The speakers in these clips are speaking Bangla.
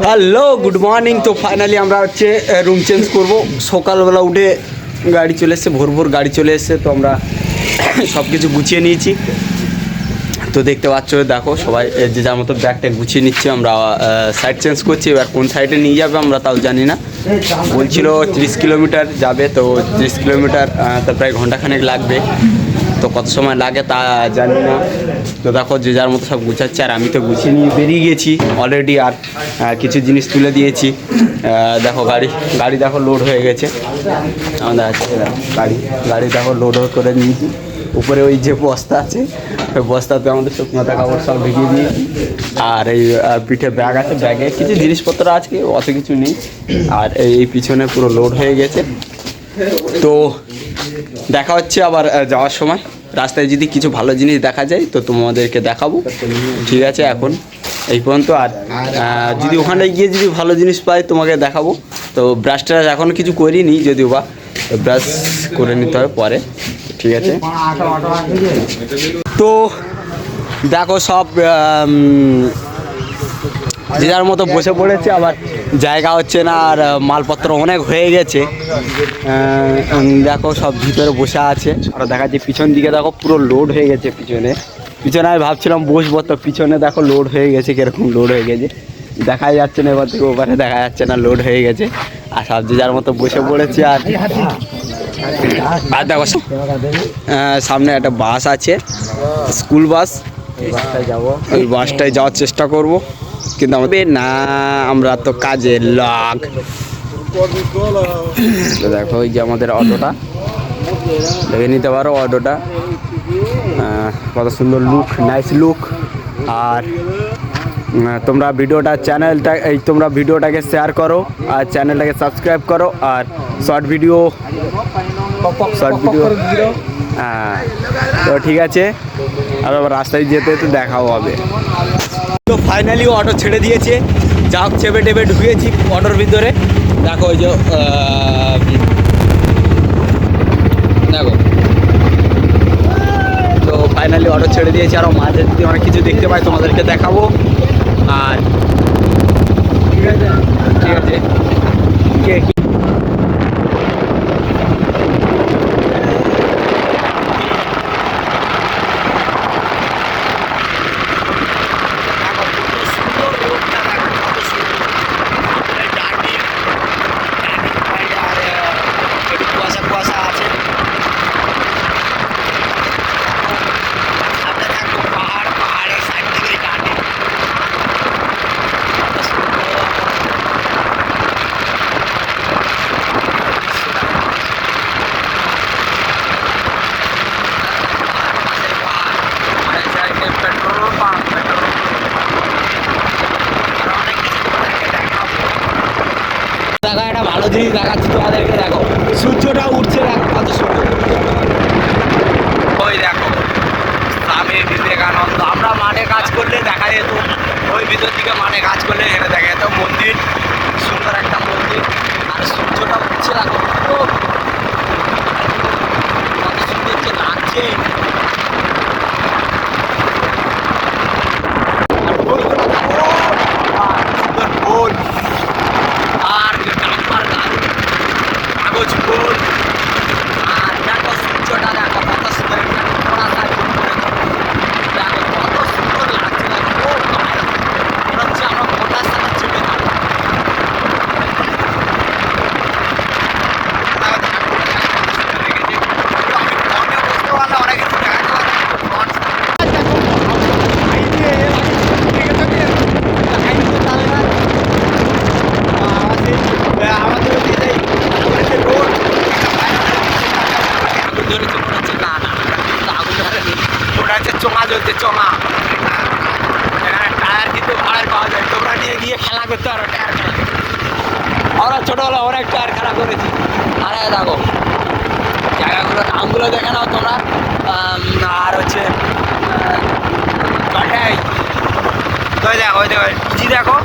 Hello good morning. তো ফাইনালি আমরা হচ্ছে রুম চেঞ্জ করব। সকালবেলা উঠে গাড়ি চলে এসছে, ভোর ভোর গাড়ি চলে এসছে। তো আমরা সব কিছু গুছিয়ে নিয়েছি। তো দেখতে পাচ্ছ, দেখো সবাই যে যার মতো ব্যাগটা গুছিয়ে নিচ্ছে। আমরা সাইড চেঞ্জ করছি। এবার কোন সাইডে নিয়ে যাবে আমরা তাও জানি না। বলছিল 30 কিলোমিটার যাবে, তো 30 কিলোমিটার তো প্রায় ঘন্টাখানেক লাগবে। তো কত সময় লাগে তা জানি না। তো দেখো যে যার মতো সব গুছাচ্ছে, আর আমি তো গুছিয়ে নিয়ে বেরিয়ে গেছি অলরেডি। আর কিছু জিনিস তুলে দিয়েছি। দেখো গাড়ি দেখো লোড হয়ে গেছে আমাদের। আছে গাড়ি দেখো লোড করে নিয়েছি। উপরে ওই যে বস্তা আছে, ওই বস্তাতে আমাদের শুকনো কাপড় সব ঢুকিয়ে দিয়েছি। আর এই পিঠে ব্যাগ আছে, ব্যাগে কিছু জিনিসপত্র আছে, অত কিছু নেই। আর এই পিছনে পুরো লোড হয়ে গেছে। তো দেখা হচ্ছে আবার যাওয়ার সময়। রাস্তায় যদি কিছু ভালো জিনিস দেখা যায় তো তোমাদেরকে দেখাবো, ঠিক আছে? এখন এই পর্যন্ত। আর যদি ওখানে গিয়ে যদি ভালো জিনিস পাই তোমাকে দেখাবো। তো ব্রাশ ট্রাশ এখনও কিছু করিনি, যদিও বা ব্রাশ করে নিতে হবে পরে, ঠিক আছে? তো দেখো সব যে যার মতো বসে পড়েছে, আবার জায়গা হচ্ছে না। আর মালপত্র অনেক হয়ে গেছে। দেখো সব ভিতরে বসে আছে। আর দেখা যাচ্ছে পিছন দিকে দেখো পুরো লোড হয়ে গেছে। পিছনে আমি ভাবছিলাম বসবো, তো পিছনে দেখো লোড হয়ে গেছে। কীরকম লোড হয়ে গেছে দেখাই যাচ্ছে না, এবার থেকে ওপারে দেখা যাচ্ছে না, লোড হয়ে গেছে। আর সব যে যার মতো বসে পড়েছে। আর দেখো সামনে একটা বাস আছে, স্কুল বাস। ওই বাসটায় যাওয়ার চেষ্টা করব, কিন্তু আমাদের না, আমরা তো কাজের লোক। তো দেখো ওই যে আমাদের অটোটা, দেখে নিতে পারো অটোটা। কত সুন্দর লুক, নাইস লুক। আর তোমরা ভিডিওটাকে শেয়ার করো, আর চ্যানেলটাকে সাবস্ক্রাইব করো। আর শর্ট ভিডিও হ্যাঁ, তো ঠিক আছে। আর রাস্তায় যেতে তো দেখাও হবে। তো ফাইনালি অটো ছেড়ে দিয়েছে, যা হোক চেপে টেপে ঢুকেছি অটোর ভিতরে। দেখো ওই যে দেখো, তো ফাইনালি অটো ছেড়ে দিয়েছে। আরও মাঝে যদি অনেক কিছু দেখতে পাই তোমাদেরকে দেখাবো। আর ঠিক আছে, দেখো একটা ভালো জিনিস দেখাচ্ছি তোমাদেরকে। দেখো সূর্যটা উঠছে, দেখো কত সুন্দর। ওই দেখো স্বামী বিবেকানন্দ। আমরা মাঠে কাজ করলে দেখা যেত, ওই ভিতর থেকে মাঠে কাজ করলে এখানে দেখা যেত মন্দির, সুন্দর একটা মন্দির। আর সূর্যটা উঠছে, দেখো কত সুন্দর যে লাগছে। কাগজ ফুল। আর দেখো সূর্যটা, দেখো কত সুন্দর একটা দেখো কত সুন্দর লাগছে। দেখো মনে হচ্ছে আমরা ফোটার সাথে চেপে থাকবো। অনেক কিছু দেখাতে পারছি। চোঙা জ্বলছে, চোঙা। এখানে টায়ার কিন্তু ভাড়ায় পাওয়া যায়, তোমরা নিয়ে গিয়ে খেলা করতে পারো টায়ার খেলা। আমরা ছোটোবেলা অনেক টায়ার খেলা করেছি। আরে দেখো জায়গাগুলো, নামগুলো দেখে নাও তোমরা। আর হচ্ছে তো দেখো ইজি, দেখো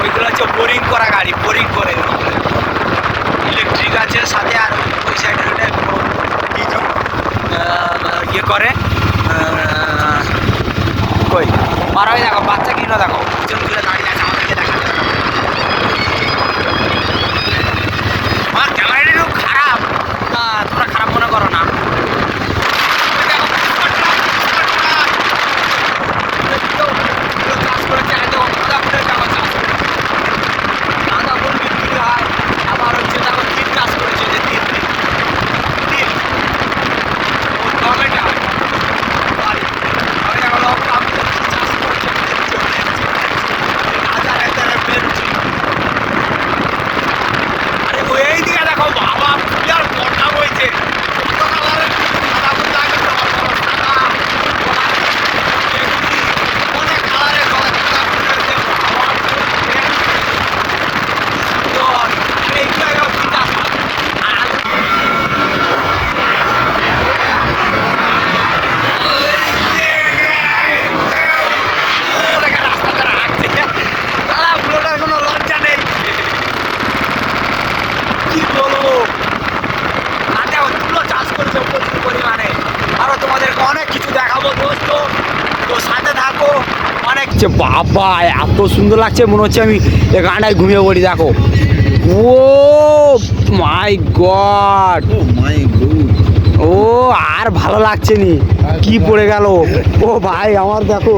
ওইগুলো হচ্ছে বোরিং করা গাড়ি, বোরিং করে ইলেকট্রিক আছে সাথে। আর ওই সাইডের ওটা কিছু ইয়ে করে কই মারা হয়ে। দেখো বাচ্চা কিনো, দেখো পিছন ঘুরে দাঁড়িয়ে আছে, আমাদেরকে দেখা লাগছে বাবা, এত সুন্দর লাগছে মনে হচ্ছে আমি এই গানটায় ঘুমিয়ে পড়ি। দেখো, ও মাই গড, ও আর ভালো লাগছে নি, কি পড়ে গেল ও ভাই আমার। দেখো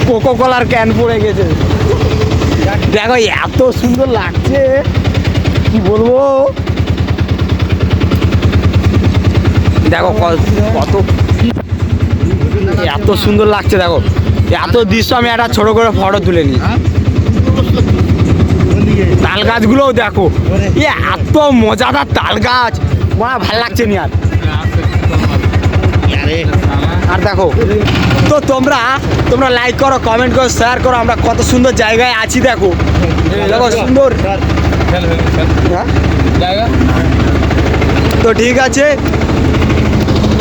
কোকো কোলার ক্যান পড়ে গেছে। দেখো এত সুন্দর লাগছে কি বলবো। দেখো কত এত সুন্দর লাগছে। দেখো এত দৃশ্য আমি একটা ছোট করে ফটো তুলে নিই। তাল গাছগুলোও দেখো, এত মজাদার তাল গাছ, ভালো লাগছে নি আর। আর দেখো তো তোমরা লাইক করো, কমেন্ট করো, শেয়ার করো, আমরা কত সুন্দর জায়গায় আছি। দেখো দেখো সুন্দর জায়গা। তো ঠিক আছে,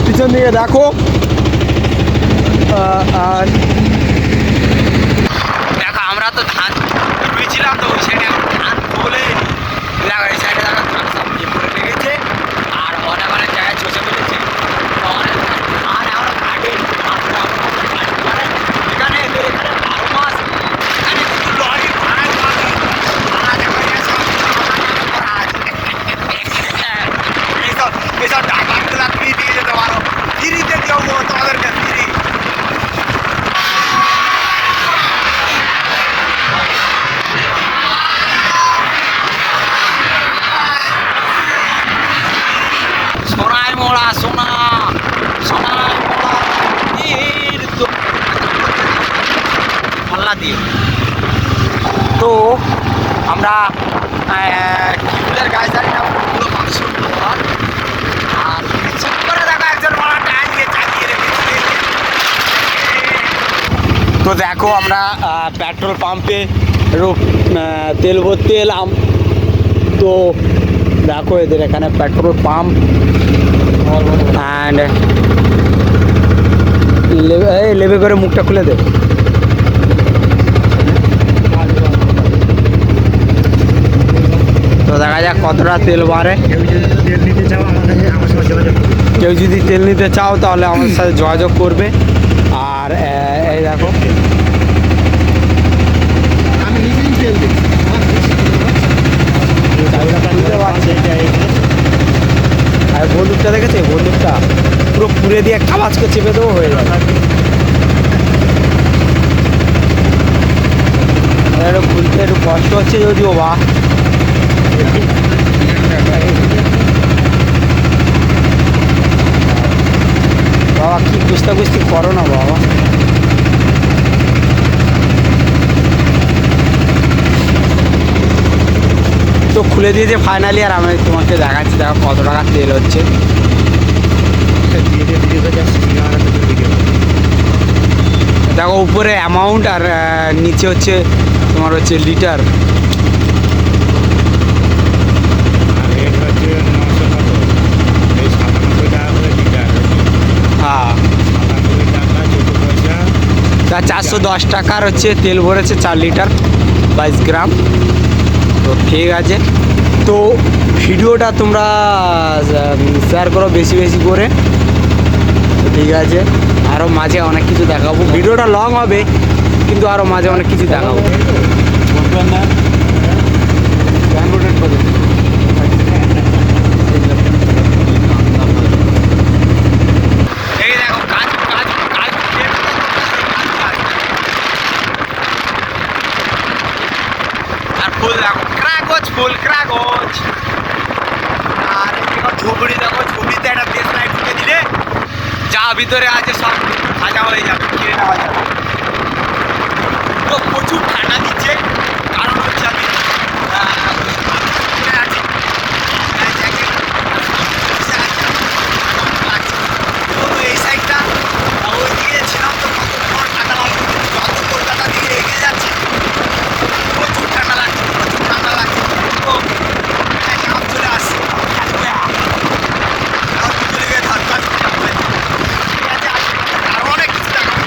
পিছন দিকে দেখো। আর দেখো আমরা তো ধান রুয়েছিলাম, তো ওই সাইডে ধান বলে দেখো এই সাইডে দেখো ধান সব পড়ে লেগেছে। আর অনেক অনেক জায়গায় চষে ফেলেছে। আর আমরা কাটে এখানে 12 মাস এখানে কিন্তু লরি ভাড়ায় এইসব ডাকাতগুলা ফ্রি দিয়ে যেতে পারো, ফ্রিতে দেবো তোমাদেরকে ফ্রি। সোনায় মোড়া সোনা, সোনায় মোড়া পাল্লা দিয়ে। তো আমরা কিউলের গাছ জানি না, ওগুলো মাংস আর চুপ করে দেখো একজন মারা টাইম দিয়ে চালিয়ে রেখেছে। তো দেখো আমরা পেট্রোল পাম্পে তেল ভরতে এলাম। তো দেখো এদের এখানে পেট্রোল পাম্প অ্যান্ড লেবে করে মুখটা খুলে দে। তো দেখা যাক কতটা তেল বাড়ে। কেউ যদি তেল নিতে চাও তাহলে আমার সাথে যোগাযোগ করবে। আর এই দেখো আর বন্দুকটা দেখেছে, বন্দুকটা পুরো পুড়ে দিয়ে একটা মাছকে চেপে দেবো, হয়ে যাবে। একটু খুলতে একটু কষ্ট হচ্ছে যদিও বা। বাবা কি কুস্তি করো না বাবা। তো খুলে দিয়েছে ফাইনালি, আর আমি তোমাকে দেখাচ্ছি। দেখো কত টাকা তেল হচ্ছে। দেখো উপরে অ্যামাউন্ট আর নিচে হচ্ছে তোমার হচ্ছে লিটার। হ্যাঁ 410 টাকার হচ্ছে তেল ভরেছে 4 লিটার 22 গ্রাম। তো ঠিক আছে, তো ভিডিওটা তোমরা শেয়ার করো বেশি বেশি করে। তো ঠিক আছে, আরও মাঝে অনেক কিছু দেখাবো। ভিডিওটা লং হবে কিন্তু আরও মাঝে অনেক কিছু দেখাবো। ফুল দেখো, ফুল কাগজ। আর ঝুপড়ি দেখো, ঝুপড়িতে একটা দেশ লাইট ঢুকে দিলে যা ভিতরে আছে সব ভাজা হয়ে যাবে, কিনে নেওয়া যাবে। তো প্রচুর ঠান্ডা দিচ্ছে, কারণ হচ্ছে আমি আছি এই সাইডটা ওই দিকে ছিলাম। তো কতক্ষণ ঠান্ডা লাগছে, যত কলকাতা দিকে এগিয়ে যাচ্ছে প্রচুর ঠান্ডা লাগছে, প্রচুর ঠান্ডা লাগছে। তো চাপ চলে আসছে, চলে গিয়ে ধান কাজ ঠিক আছে। আরও অনেক কিছু দেখাবো,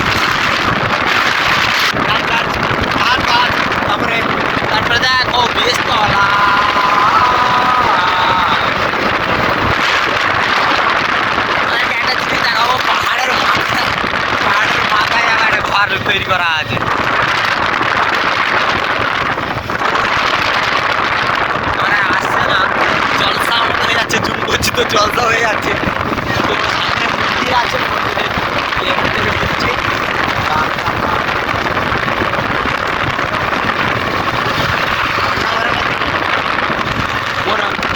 ধান কাজ, তারপরে দেখো বেশতলা। একটা জিনিস দেখাবো, পাহাড়ের মাথায় আমার ঘর তৈরি করা আছে। মানে আসছে না, জলসা আমাদের হয়ে যাচ্ছে, জুম করছি তো জলসা হয়ে যাচ্ছে। তো সামনে মন্দির আছে, মন্দিরে এখান থেকে ঢুকছি।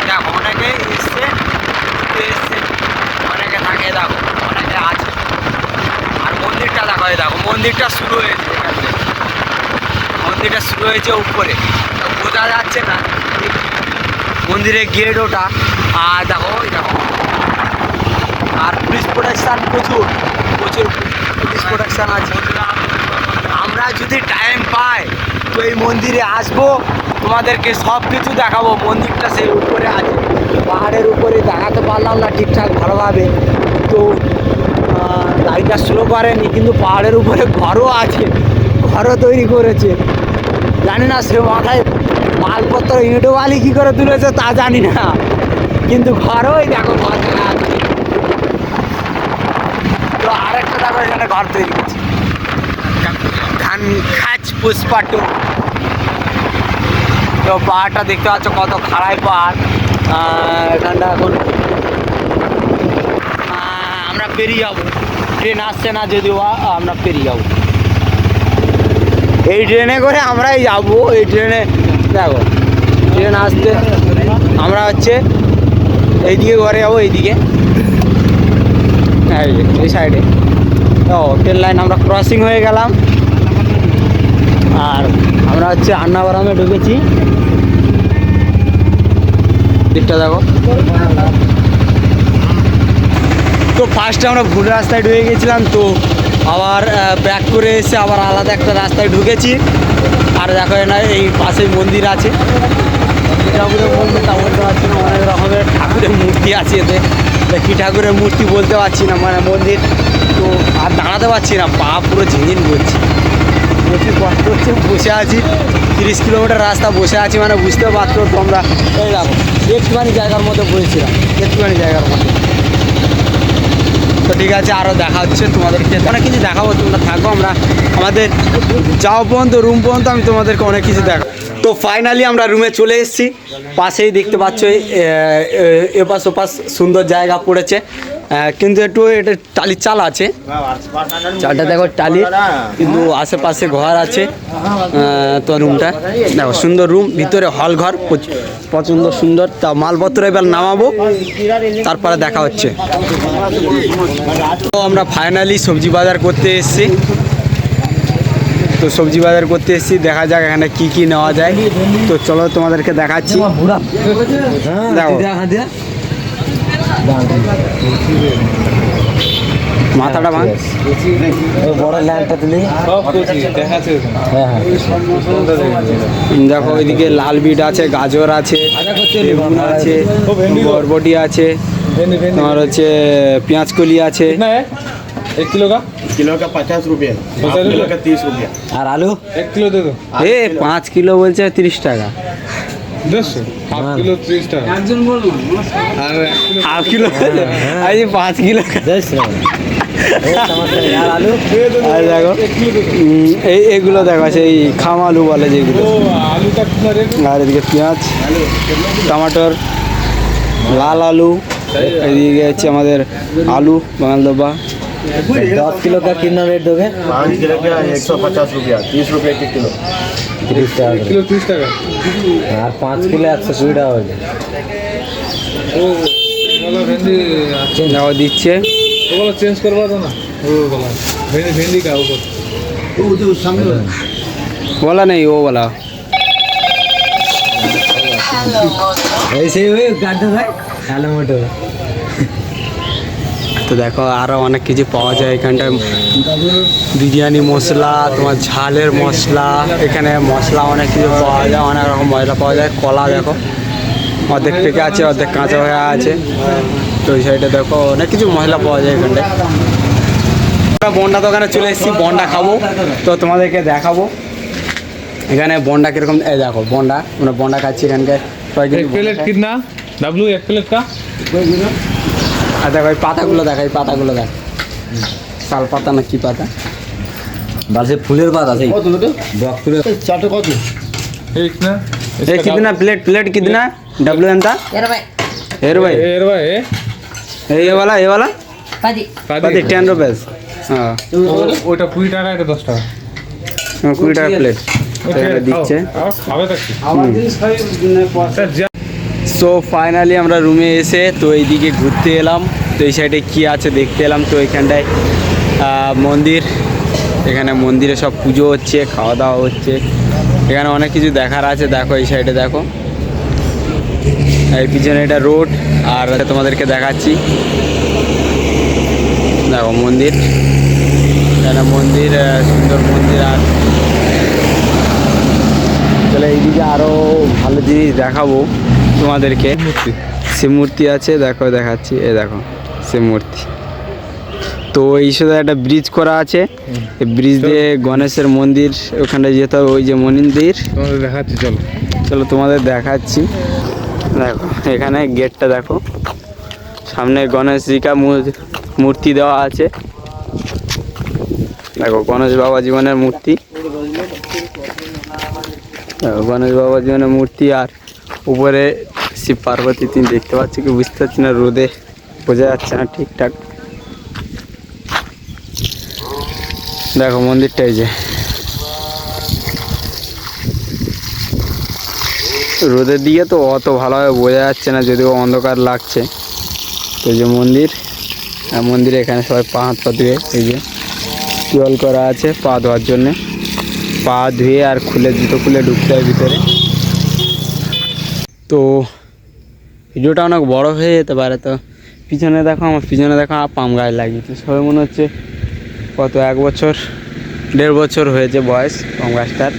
দেখো অনেকে এসছে, অনেকে থাকে, দেখো অনেকে আছে। আর মন্দিরটা দেখো, এই দেখো মন্দিরটা শুরু হয়েছে এখান থেকে। মন্দিরটা শুরু হয়েছে উপরে, বোঝা যাচ্ছে না মন্দিরের গেট ওটা। আর দেখো ওই দেখো, আর পুলিশ প্রোটেকশান প্রচুর প্রচুর পুলিশ প্রোটেকশান আছে। আমরা যদি টাইম পাই তো এই মন্দিরে আসবো, তোমাদেরকে সব কিছু দেখাবো। মন্দিরটা সেই উপরে আছে, পাহাড়ের উপরে দেখাতে পারলাম না ঠিকঠাক ভালোভাবে, তো গাড়িটা স্লো করেনি, কিন্তু পাহাড়ের উপরে ঘরও আছে, ঘরও তৈরি করেছে। জানি না সে মাথায় মালপত্র ইঁটো বালি কী করে তুলেছে তা জানি না, কিন্তু ঘরই দেখো ঘর দেখা আছে। তো আরেকটা দেখো এখানে ঘর তৈরি করছে, ধান খাচ পুষ্পাটু। তো পাহাড়টা দেখতে পাচ্ছ কত খাড়াই পাহাড়। এখানটা এখন আমরা পেরিয়ে যাবো, ট্রেন আসছে না যদিও, আমরা পেরিয়ে যাবো এই ট্রেনে করে, আমরাই যাবো এই ট্রেনে। দেখো ট্রেন আসতে আমরা হচ্ছে এইদিকে ঘরে যাবো, এইদিকে এই সাইডে। তো ট্রেন লাইন আমরা ক্রসিং হয়ে গেলাম, আর আমরা হচ্ছে আন্নাবারামে ঢুকেছি। দিকটা দেখো। তো ফার্স্টে আমরা ভুল রাস্তায় ঢুকে গেছিলাম, তো আবার ব্যাক করে এসে আবার আলাদা একটা রাস্তায় ঢুকেছি। আর দেখো না এই পাশেই মন্দির আছে, ঠাকুরের মন্দির তা বলতে পারছি না, অনেক রকমের ঠাকুরের মূর্তি আছে এতে। কী ঠাকুরের মূর্তি বলতে পারছি না, মানে মন্দির। তো আর দাঁড়াতে পারছি না, পা পুরো ঝিনঝিন করছে, প্রচুর কষ্ট হচ্ছে। বসে আছি 30 কিলোমিটার রাস্তা, বসে আছি মানে বুঝতে পারছো তো। আমরা এই দেখো একটুখানি জায়গার মধ্যে বসেছিলাম, একটুখানি জায়গার মধ্যে। তো ঠিক আছে, আরও দেখা হচ্ছে তোমাদেরকে, অনেক কিছু দেখাবো, তোমরা থাকো। আমরা আমাদের যাওয়া পর্যন্ত, রুম পর্যন্ত আমি তোমাদেরকে অনেক কিছু দেখাবো। তো ফাইনালি আমরা রুমে চলে এসেছি। পাশেই দেখতে পাচ্ছ এপাশ ওপাশ সুন্দর জায়গা পড়েছে, কিন্তু একটু এটা টালির চাল আছে, চালটা দেখো টালি, কিন্তু আশেপাশে ঘর আছে। তো রুমটা দেখো সুন্দর রুম, ভিতরে হল ঘর পছন্দ সুন্দর। তা মালপত্র এবার নামাবো, তারপরে দেখা হচ্ছে। তো আমরা ফাইনালি সবজি বাজার করতে এসেছি। তো সবজি বাজার করতে এসেছি, দেখা যাক এখানে কি কি নেওয়া যায়। তো চলো তোমাদেরকে দেখাচ্ছি। দেখো মাথাটা ভাঙ, বড় ল্যান্ডটা তুলি। দেখো ওইদিকে লাল বিট আছে, গাজর আছে, বেগুন আছে, বরবটি আছে, তোমার হচ্ছে পেঁয়াজকলি আছে। 1 किलो का 50 रुपये, 1 किलो का 30 रुपये। আর আলু 1 किलो दे दो। 5 কিলো বলছে 30 টাকা। 10 हाफ किलो 30 টাকা। একজন বললো আর 1 किलो हाफ किलो আজ 5 কিলো 10 আর আলু আর দেখো এইগুলো দেখো সেই খাম আলু বলে যেগুলো। আলুটা কিतना রেট? আর এদিকে পেঁয়াজ, টমাটোর, লাল আলু, এদিকে হচ্ছে আমাদের আলু বাঙালদব্বা। 10 किलो का कितना रेट दोगे? 5 किलो का 150 रुपया, 30 रुपये 1 किलो। 30 টাকা। 1 किलो 30 টাকা। আর 5 কিলো 120 টাকা হবে। ও वाला भिंडी নাও দিচ্ছে, वो वाला चेंज करवा दो ना, वो वाला भिंडी भिंडी का ऊपर जो सामने बोला नहीं वो वाला ऐसे ही हुए काट दो भाई কালো মোটো। তো দেখো আরও অনেক কিছু পাওয়া যায় এখানটায়, বিরিয়ানি মশলা, তোমার ঝালের মশলা, এখানে মশলা অনেক কিছু পাওয়া যায়, অনেক রকম মশলা পাওয়া যায়। কলা দেখো অর্ধেক পেকে আছে, অর্ধেক কাঁচা হয়ে আছে। তো ওই সাইডে দেখো অনেক কিছু মশলা পাওয়া যায় এখানটায়। আমরা বন্ডা দোকানে চলে এসেছি, বন্ডা খাবো, তো তোমাদেরকে দেখাবো এখানে বন্ডা কীরকম। এই দেখো বন্ডা, আমরা বন্ডা খাচ্ছি এখানকার। एक प्लेट कितना डब्लू 1 प्लेट का? আর দেখো এই পাতাগুলো দেখ, এই পাতাগুলো দেখ, শাল পাতা না কি পাতা, बारसे फूलेर बात আছে কত ওটা ব্লক ফুলের চারটে কত एक ना ये कितना प्लेट कितना डब्लू एंता 20 हेर भाई ये वाला पदी पति 10 रुपीस हाँ ওটা 20 টাকা এটা 10 টাকা 20 টাকা প্লেট দিচ্ছে খাবে তো সো ফাইনালি আমরা রুমে এসে তো এইদিকে ঘুরতে এলাম তো এই সাইডে কী আছে দেখতে এলাম তো এখানটায় মন্দির এখানে মন্দিরে সব পুজো হচ্ছে খাওয়া দাওয়া হচ্ছে এখানে অনেক কিছু দেখার আছে দেখো এই সাইডে দেখো এই পিছনে এটা রোড আর তোমাদেরকে দেখাচ্ছি দেখো মন্দির এখানে মন্দির সুন্দর মন্দির আর তাহলে এইদিকে আরও ভালো জিনিস দেখাবো তোমাদেরকে শিব মূর্তি আছে দেখো দেখাচ্ছি এ দেখো শিব মূর্তি তো এই সাথে একটা ব্রিজ করা আছে এই ব্রিজ দিয়ে গণেশের মন্দির ওখানে যেতে হবে ওই যে মন্দির তোমাদের দেখাচ্ছি চলো চলো তোমাদের দেখাচ্ছি দেখো এখানে গেটটা দেখো সামনে গণেশজি কা মূর্তি দেওয়া আছে দেখো গণেশ বাবা জীবনের মূর্তি দেখো গণেশ বাবা জীবনের মূর্তি আর উপরে শিব পার্বতী তুমি দেখতে পাচ্ছি কি বুঝতে পারছি না রোদে বোঝা যাচ্ছে না ঠিকঠাক দেখো মন্দিরটা এই যে রোদের দিকে তো অত ভালোভাবে বোঝা যাচ্ছে না যদিও অন্ধকার লাগছে তো এই যে মন্দির আর মন্দিরে এখানে সবাই পা হাত পা ধুয়ে এই যে টিউবওয়েল করা আছে পা ধোয়ার জন্যে পা ধুয়ে আর জুতো খুলে ঢুকতে হয় ভিতরে তো ভিডিওটা অনেক বড় হয়ে যেতে পারে তো পিছনে দেখো আমার পিছনে দেখো পাম গাছ লাগিয়েছে সবাই মনে হচ্ছে কত 1 বছর 1.5 বছর হয়েছে বয়স পাম গাছটার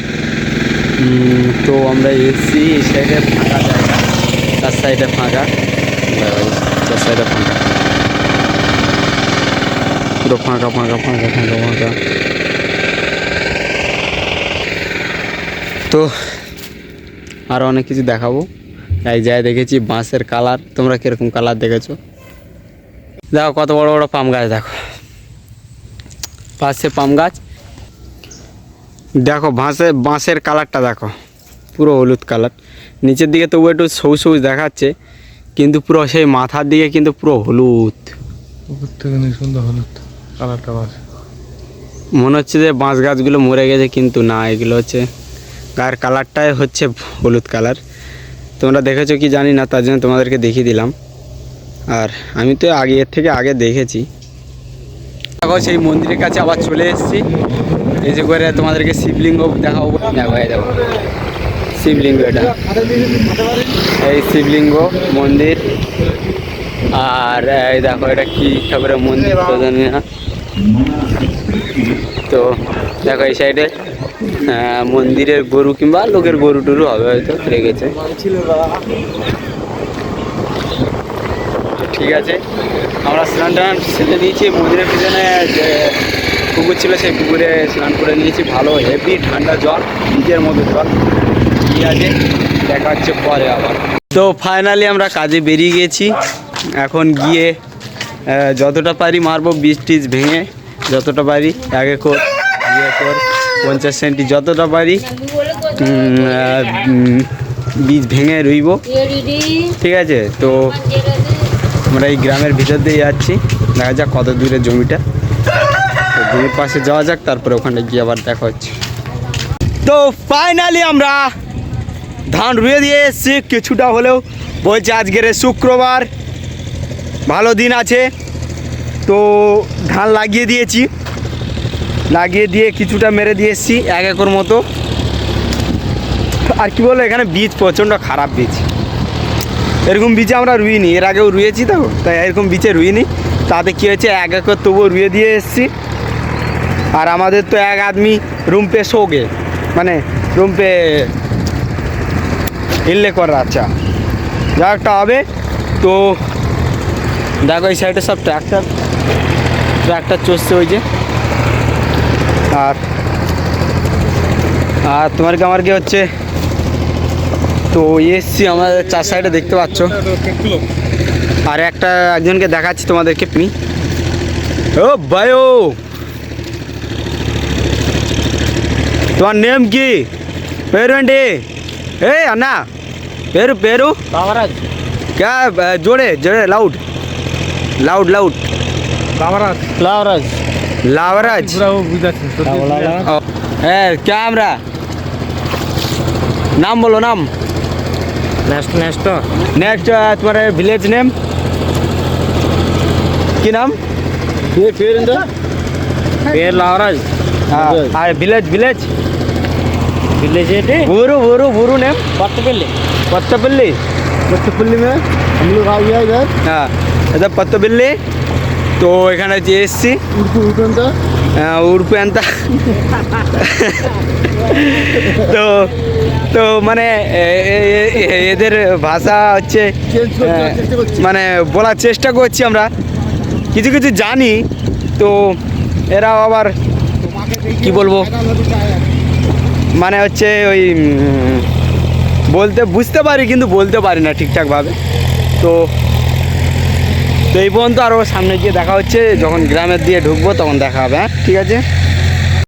তো আমরা এসছি এই সাইডে ফাঁকা জায়গা চার সাইডে ফাঁকা চার সাইডে ফাঁকা পুরো ফাঁকা ফাঁকা ফাঁকা ফাঁকা ফাঁকা তো আরও অনেক কিছু দেখাবো এক জায়গায় দেখেছি বাঁশের কালার তোমরা কীরকম কালার দেখেছো দেখো কত বড় বড় পাম গাছ দেখো পাশে পাম গাছ দেখো বাঁশের কালারটা দেখো পুরো হলুদ কালার নিচের দিকে তবু একটু সবুজ সবুজ দেখাচ্ছে কিন্তু পুরো সেই মাথার দিকে কিন্তু পুরো হলুদ উপর থেকে সুন্দর হলুদ কালারটা আছে মনে হচ্ছে যে বাঁশ গাছগুলো মরে গেছে কিন্তু না এগুলো হচ্ছে গায়ের কালারটাই হচ্ছে হলুদ কালার তোমরা দেখেছো কি জানি না তার জন্য তোমাদেরকে দেখিয়ে দিলাম আর আমি তো এর থেকে আগে দেখেছি দেখো সেই মন্দিরের কাছে আবার চলে এসেছি এই যে করে তোমাদেরকে শিবলিঙ্গ দেখাবো দেখো শিবলিঙ্গ এটা এই শিবলিঙ্গ মন্দির আর এই দেখো এটা কি ঠাকুরের মন্দির তো জানি না তো দেখো এই সাইডে মন্দিরের গরু কিংবা লোকের গরু টরু হবে হয়তো রেখেছে ঠিক আছে আমরা স্নান টান সেরে দিয়েছি মন্দিরের পিছনে যে পুকুর ছিল সেই পুকুরে স্নান করে নিয়েছি ভালো হেভি ঠান্ডা জল নিজের মতো জল ঠিক আছে দেখা হচ্ছে পরে আবার তো ফাইনালি আমরা কাজে বেরিয়ে গেছি এখন গিয়ে যতটা পারি মারবো বীজ টিজ ভেঙে যতটা পারি 1 একর 2 একর 50 সেন্টি যতটা পারি বীজ ভেঙে রুইব ঠিক আছে তো আমরা এই গ্রামের ভিতর দিয়ে যাচ্ছি দেখা যাক কত দূরে জমিটা তো জমির পাশে যাওয়া যাক তারপরে ওখানে গিয়ে আবার দেখা হচ্ছে তো ফাইনালি আমরা ধান রুয়ে দিয়ে এসেছি কিছুটা হলেও বলছে আজকের শুক্রবার ভালো দিন আছে তো ধান লাগিয়ে দিয়েছি লাগিয়ে দিয়ে কিছুটা মেরে দিয়ে এসেছি 1 একর মতো আর কি বলবো এখানে বীজ প্রচণ্ড খারাপ বীজ এরকম বীজে আমরা রুইনি এর আগেও রুয়েছি তো তাই এরকম বীজে রুইনি তাতে কী হয়েছে 1 একর তবুও রুয়ে দিয়ে এসেছি আর আমাদের তো এক আদমি রুম পে শোগে মানে রুম পে হিললে কর আচ্ছা যা একটা হবে তো দেখো এই সাইডে সব ট্র্যাক্টর চলছে ওই যে আর তোমার কি আমার কি হচ্ছে তো এসছি আমাদের 4 সাইডে দেখতে পাচ্ছ আর একজনকে দেখাচ্ছি তোমাদেরকে ও ভাই ও তোমার নেম কি పేరు ఏంటి ఏ అన్నా పేరు పేరు कामराज क्या जोड़े जोड़े लाउड लाउड लाउड কামারাজ लावराज लावराज বুঝাচ্ছেন है क्या हमरा नाम बोलो नाम नेक्स्ट नेक्स्ट नेक्स्ट तुम्हारे विलेज नेम की नाम ये पेर लावराज हाँ विलेज विलेज विलेज है ఊరు ఊరు ఊరు నేమ్ पत्तपल्ली కొత్తపల్లి पत्तपल्ली में हम लोग आ गया इधर হ্যাঁ এটা পত্তপল্লি তো এখানে যে এসছি উড়পু ఎంత তো তো মানে এদের ভাষা হচ্ছে মানে বলার চেষ্টা করছি আমরা কিছু কিছু জানি তো এরাও আবার কি বলবো মানে হচ্ছে ওই বলতে বুঝতে পারি কিন্তু বলতে পারি না ঠিকঠাকভাবে তো তো এই পর্যন্ত আরও সামনে গিয়ে দেখা হচ্ছে যখন গ্রামের দিয়ে ঢুকবো তখন দেখা হবে হ্যাঁ ঠিক আছে